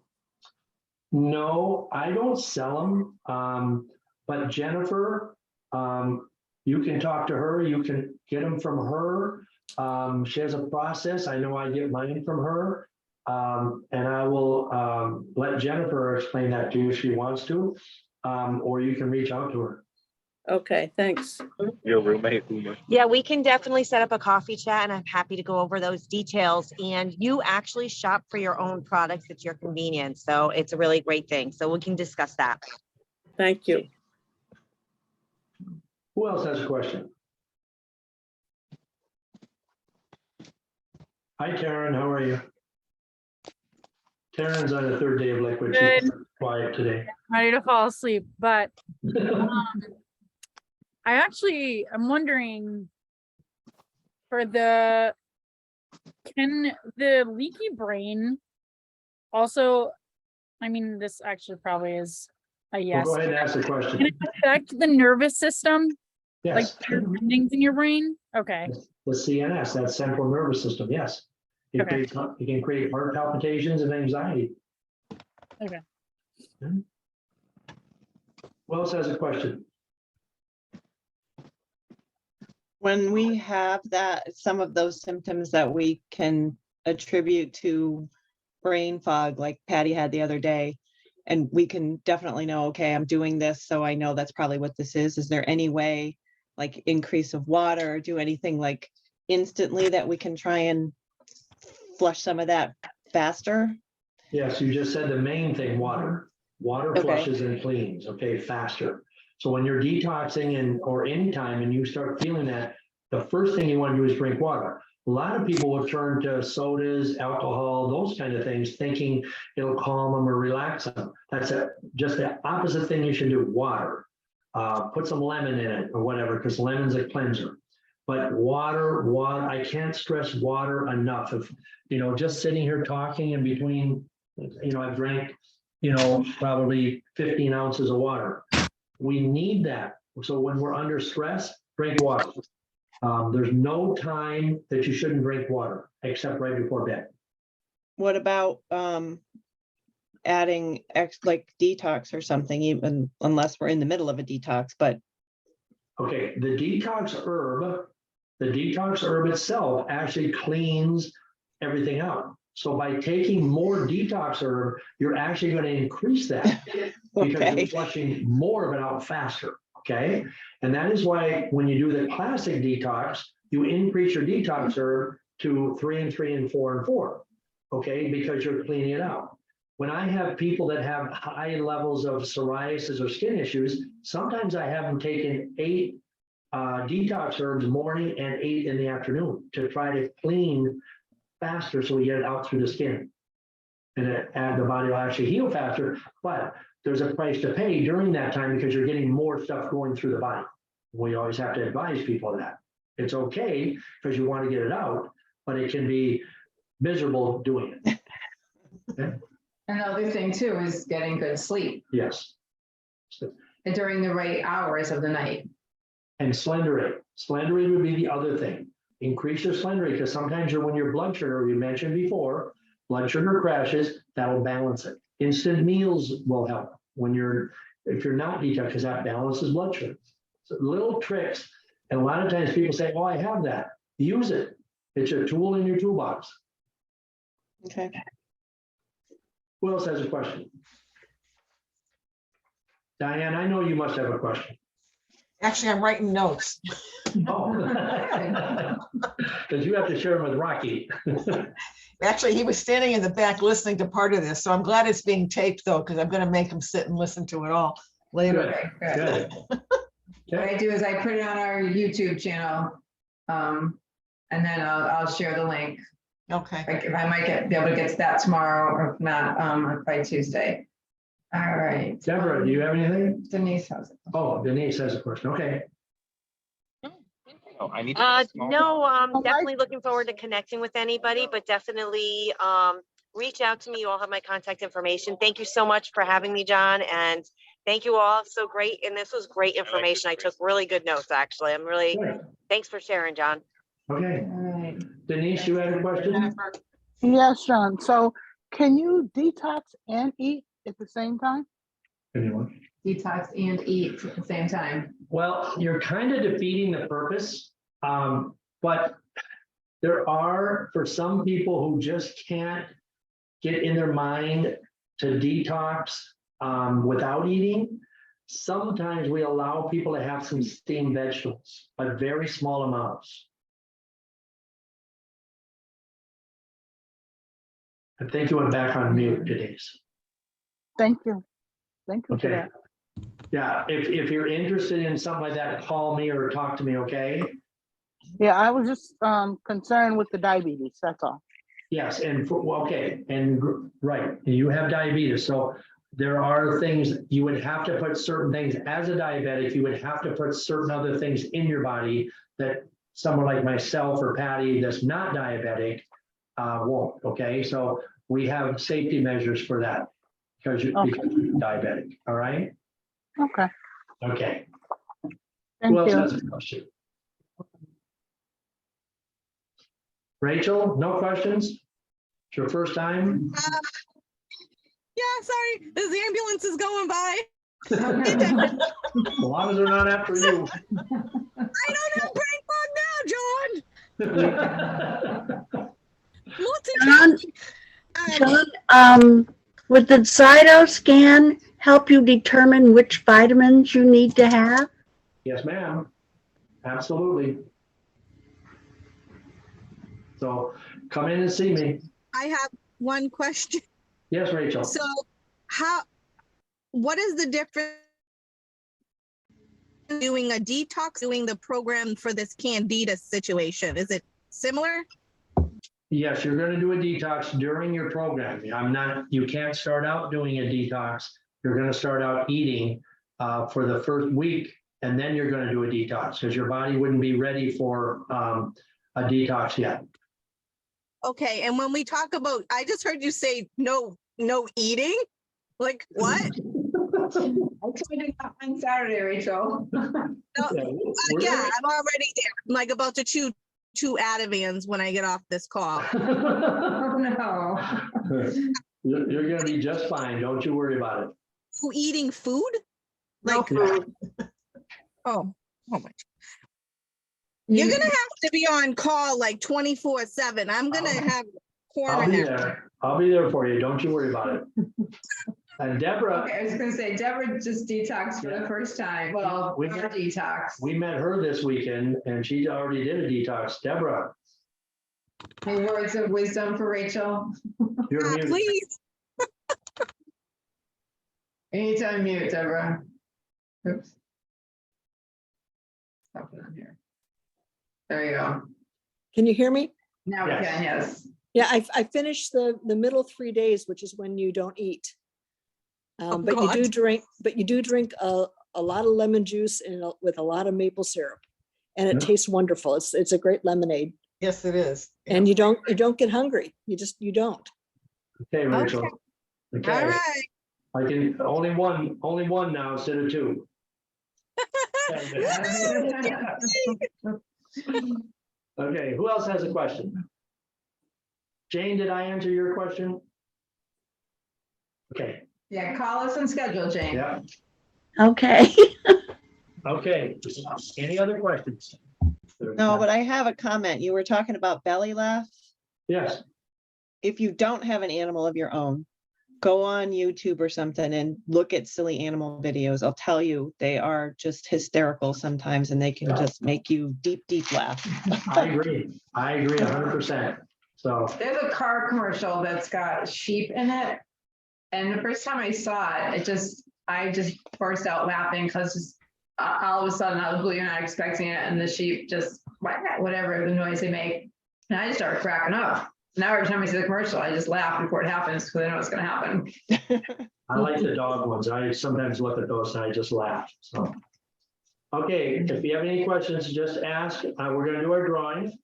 No, I don't sell them. But Jennifer, you can talk to her. You can get them from her. She has a process. I know I get mine from her. And I will let Jennifer explain that to you if she wants to, or you can reach out to her. Okay, thanks. Your roommate, Uma. Yeah, we can definitely set up a coffee chat and I'm happy to go over those details. And you actually shop for your own products at your convenience. So it's a really great thing. So we can discuss that. Thank you. Who else has a question? Hi, Karen, how are you? Karen's on the third day of liquid. She's quiet today. Ready to fall asleep, but I'm wondering can the leaky brain also, I mean, this actually probably is a Well, yes. go ahead and ask the question. Can it affect the nervous system? Like Yes. your endings in your brain? Okay. The CNS, that central nervous system, yes. It can create heart palpitations and anxiety. Okay. Who else has a question? When we have some of those symptoms that we can attribute to brain fog, like Patty had the other day, and we can definitely know, okay, I'm doing this, so I know that's probably what this is. Is there any way, like increase of water, or do anything like instantly that we can try and flush some of that faster? Yes, you just said the main thing, water. Water Okay. flushes and cleans, okay, faster. So when you're detoxing or anytime and you start feeling that, the first thing you want to do is drink water. A lot of people will turn to sodas, alcohol, those kind of things, thinking it'll calm them or relax them. That's just the opposite thing you should do, water. Put some lemon in it or whatever, because lemon's a cleanser. But water, I can't stress water enough. If, just sitting here talking in between, I've drank, probably 15 ounces of water. We need that. So when we're under stress, drink water. There's no time that you shouldn't drink water, except right before bed. What about adding like detox or something, even unless we're in the middle of a detox, but Okay, the detox herb itself actually cleans everything out. So by taking more detox herb, you're actually going to increase that because okay. you're flushing more of it out faster. Okay. And that is why when you do the classic detox, you increase your detox herb to 3 and 3 and 4 and 4. Okay. Because you're cleaning it out. When I have people that have high levels of psoriasis or skin issues, sometimes I have them taking 8 detox herbs morning and 8 in the afternoon to try to clean faster so we get it out through the skin. And the body will actually heal faster, but there's a price to pay during that time because you're getting more stuff going through the body. We always have to advise people of that. It's okay because you want to get it out, but it can be miserable doing it. Okay? And the other thing too is getting good sleep Yes. during the right hours of the night. And slenderate. Slenderate would be the other thing. Increase your slenderate because sometimes when your blood sugar, you mentioned before, blood sugar crashes, that'll balance it. Instant meals will help if you're not detox, because that balances blood sugar. So little tricks. And a lot of times people say, oh, I have that. Use it. It's a tool in your toolbox. Okay. Who else has a question? Diane, I know you must have a question. Actually, I'm writing notes. Oh, because you have to share them with Rocky. Actually, he was standing in the back listening to part of this, so I'm glad it's being taped though, because I'm gonna make him sit and listen to it all later. Good, good. What I do is I put it on our YouTube channel, and then I'll share the link. Okay. I might be able to get to that tomorrow, or if not, by Tuesday. All right. Deborah, do you have anything? Denise has it. Oh, Denise has a question. Okay. Oh, I need No, definitely looking forward to connecting with anybody, but definitely reach out to me. You all have my contact information. Thank you so much for having me, John. And thank you all. So great. And this was great information. I took really good notes, actually. Thanks for sharing, John. Okay. All right. Denise, you had a question? Yes, John. So can you detox and eat at the same time? Anyone? Detox and eat at the same time. Well, you're kind of defeating the purpose, but there are, for some people who just can't get in their mind to detox without eating, sometimes we allow people to have some steamed vegetables, but very small amounts. I think you went back on mute, Denise. Thank you. Thank you for Okay. that. Yeah, if you're interested in something like that, call me or talk to me, okay? Yeah, I was just concerned with the diabetes, that's all. Yes, and okay, and right, you have diabetes, so there are things, you would have to put certain things as a diabetic, you would have to put certain other things in your body that someone like myself or Patty that's not diabetic won't, okay? So we have safety measures for that because you're diabetic, all right? Okay, Okay. thank Who else you. has a question? Rachel, no questions? It's your first time? Yeah, sorry, the ambulance is going by. As long as they're not after you. I don't have brain fog now, John. John, would the Cyto scan help you determine which vitamins you need to have? Yes, ma'am. Absolutely. So come in and see me. I have one question. Yes, Rachel. So what is the difference doing a detox, doing the program for this candida situation? Is it similar? Yes, you're going to do a detox during your program. You can't start out doing a detox. You're going to start out eating for the first week, and then you're going to do a detox because your body wouldn't be ready for a detox yet. Okay, and when we talk about, I just heard you say no eating. Like what? I told you that on Saturday, Rachel. No, yeah, I'm already there. I'm like about to chew 2 Ativans when I get off this call. Oh, no. You're going to be just fine. Don't you worry about it. Who eating food? No Like, food. oh my. You're gonna have to be on call like 24/7. I'm gonna have I'll be corner. there. I'll be there for you. Don't you worry about it. And Deborah, Okay, I was gonna say, Deborah just detoxed for the first time. Well, We- our detox. we met her this weekend and she already did a detox. Deborah, Any words of wisdom for Rachel? you're muted. Please. You need to unmute, Deborah. Oops. Stop it on here. There you go. Can you hear me? Now Yes. we can, yes. Yeah, I finished the middle 3 days, which is when you don't eat. But you do drink a lot of lemon juice with a lot of maple syrup, and it Yeah. tastes wonderful. It's a great lemonade, Yes, it is. and you don't get hungry. You don't. Okay, Rachel. Okay. All right. I can, only one now instead of 2. Okay, who else has a question? Jane, did I answer your question? Okay, Yeah, call us and schedule, Jane. yeah, Okay. okay. Any other questions? No, but I have a comment. You were talking about belly laugh. Yes, If you don't have an animal of your own, go on YouTube or something and look at silly animal videos. I'll tell you, they are just hysterical sometimes and they can just make you deep, deep laugh. I agree. I agree 100%. So, There's a car commercial that's got sheep in it. And the first time I saw it, I just burst out laughing because all of a sudden out of the blue, you're not expecting it. And the sheep just, whatever the noise they make. And I just started cracking up. Now every time I see the commercial, I just laugh before it happens because I know it's going to happen. I like the dog ones. I sometimes look at those and I just laugh, so. Okay, if you have any questions, just ask. We're gonna do our drawing.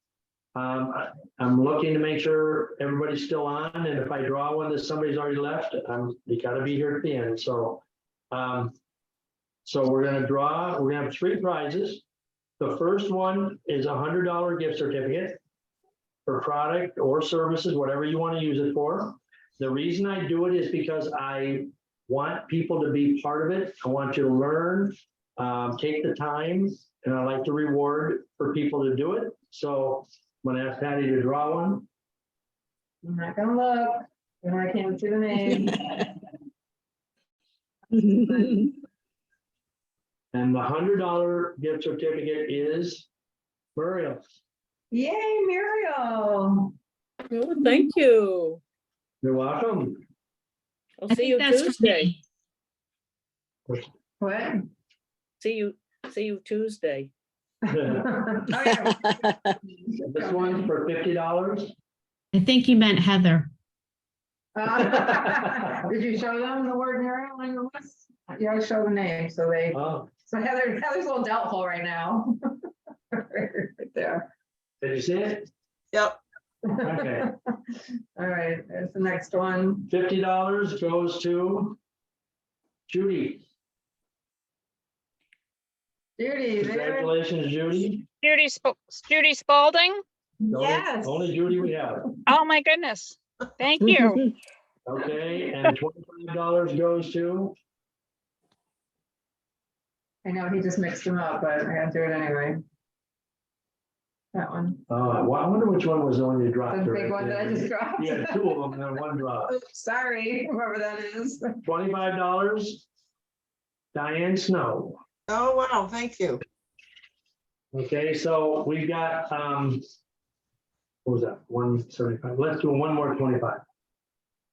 I'm looking to make sure everybody's still on, and if I draw one that somebody's already left, you gotta be here at the end, so. So we're gonna have 3 prizes. The first one is a $100 gift certificate for product or services, whatever you want to use it for. The reason I do it is because I want people to be part of it. I want you to learn, take the time, and I like to reward for people to do it. So I'm gonna ask Patty to draw one. I'm not going to look. And I can't see the name. And the $100 gift certificate is Muriel. Yay, Muriel. Oh, thank you. You're welcome. I'll I see you think that's for Tuesday. me. What? See you Tuesday. Oh, yeah. This one's for $50. I think you meant Heather. Did you show them the word Muriel on your list? You gotta show the name, so they, Oh, so Heather's a little doubtful right now. Right there. did you see it? Yep. Okay. All right, there's the next one. $50 goes to Judy. Judy, there. Congratulations, Judy. Judy Spalding? The only- Yes. Only Judy we have. Oh, my goodness. Thank you. Okay, and $25 goes to, I know, he just mixed them up, but I gotta do it anyway. That one. well, I wonder which one was the one you dropped. The right big one that I there. just dropped. You had two of them and then one drop. Oops, sorry, whoever that is. $25, Diane Snow. Oh, wow, thank you. Okay, so we got, what was that, 175? Let's do one more 25,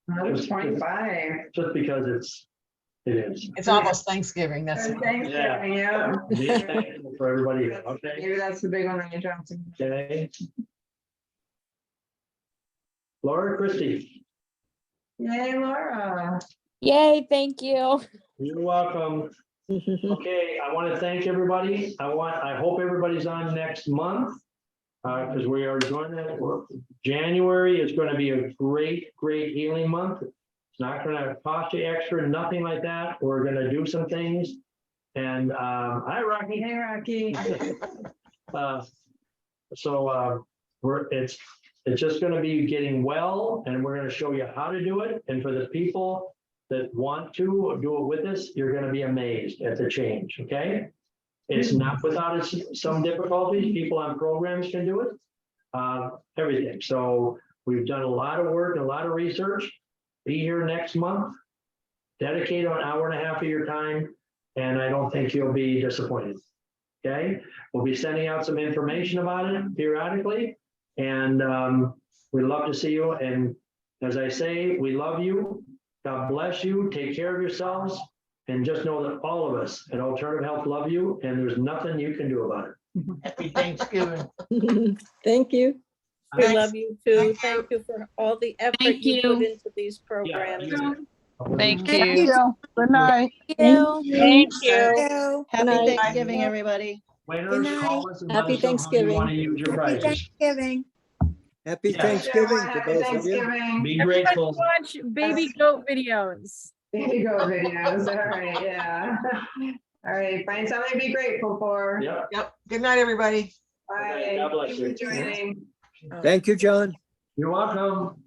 Another 25. just because it is. It's almost Thanksgiving, that's. Thanks, yeah. Being thankful for everybody here, okay? Maybe that's the big one that you dropped. Okay. Laura Christie, Yay, Laura. Yay, thank you. you're welcome. Okay, I want to thank everybody. I hope everybody's on next month. Because we are going to, January is going to be a great healing month. It's not going to cost you extra, nothing like that. We're going to do some things. And hi, Rocky. Hey, Rocky. It's just going to be getting well, and we're going to show you how to do it. And for the people that want to do it with us, you're going to be amazed at the change. Okay. It's not without some difficulties. People on programs can do it. Everything. So we've done a lot of work and a lot of research. Be here next month. Dedicate an hour and a half of your time, and I don't think you'll be disappointed. Okay. We'll be sending out some information about it periodically, and we'd love to see you. And as I say, we love you. God bless you. Take care of yourselves. And just know that all of us at Alternative Health love you, and there's nothing you can do about it. Happy Thanksgiving. Thank you. We Thanks. love you too. Thank you for all the effort Thank you put you. into these programs. Thank Thank you. you. Good night. Thank Thank you. Happy night. Thanksgiving, everybody. Winners, night. call us and Happy let us know how you Thanksgiving. want to use your Happy prizes. Thanksgiving. Happy Yeah. Thanksgiving to Happy both of you. Thanksgiving. Be Everybody grateful. watch baby goat videos. There you go, videos. All right, yeah. All right, find something to be grateful for. Yep. Yep. Good night, everybody. Bye. Okay, God bless Thanks for you. joining. Thank you, John. You're welcome.